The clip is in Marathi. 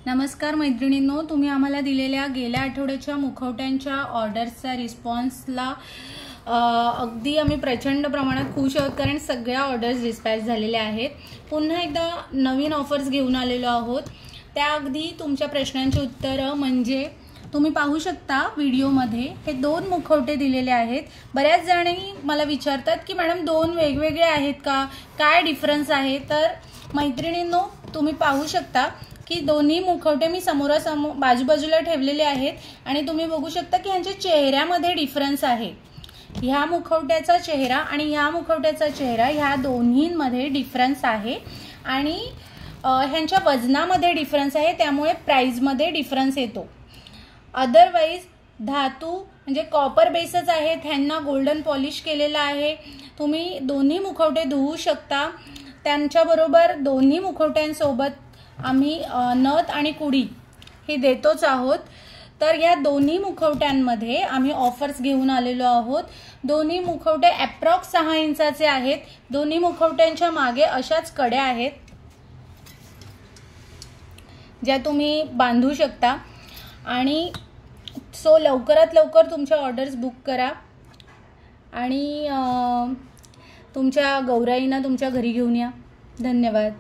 नमस्कार मैत्रिणींनो, तुम्ही आम्हाला दिलेल्या गेल्या आठवड्याच्या मुखवट्यांच्या ऑर्डर्सचा रिस्पॉन्सला अगदी आम्ही प्रचंड प्रमाणात खुश आहोत, कारण सगळ्या ऑर्डर्स डिस्पॅच झालेल्या आहेत। पुन्हा एकदा नवीन ऑफर्स घेऊन आलेलो आहोत, त्या अगदी तुमच्या प्रश्नांची उत्तरं म्हणजे तुम्ही पाहू शकता व्हिडिओमध्ये हे दोन मुखवटे दिलेले आहेत। बऱ्याच जणी मला विचारतात की मॅडम दोन वेगवेगळे आहेत का, काय डिफरन्स आहे? तर मैत्रिणींनो, तुम्ही पाहू शकता की दोन्ही मुखवटे मी समोरासमोर बाजूबाजूला ठेवलेले आहेत आणि तुम्ही बघू शकता की ह्यांच्या चेहऱ्यामध्ये डिफरन्स आहे। ह्या मुखवट्याचा चेहरा आणि ह्या मुखवट्याचा चेहरा ह्या दोन्हींमध्ये डिफरन्स आहे आणि ह्यांच्या वजनामध्ये डिफरन्स आहे, त्यामुळे प्राइसमध्ये डिफरन्स येतो। अदरवाइज धातू म्हणजे कॉपर बेसच आहेत, ह्यांना गोल्डन पॉलिश केलेला आहे। तुम्ही दोन्ही मुखवटे धुवू शकता। त्यांच्याबरोबर दोन्ही मुखवट्यांसोबत आम्ही नथ आणि कुडी हे देतोच आहोत। तर या दोन्ही मुखवट्यांमध्ये आम्ही ऑफर्स घेऊन आलेलो आहोत। दोन्ही मुखवटे अप्रॉक्स 6 इंचाचे आहेत। दोन्ही मुखवट्यांच्या मागे अशाच कड्या आहेत ज्या तुम्ही बांधू शकता आणि सो लवकरात लवकर तुमच्या ऑर्डर्स बुक करा आणि तुमच्या गौराईंना तुमच्या घरी घेऊन या। धन्यवाद।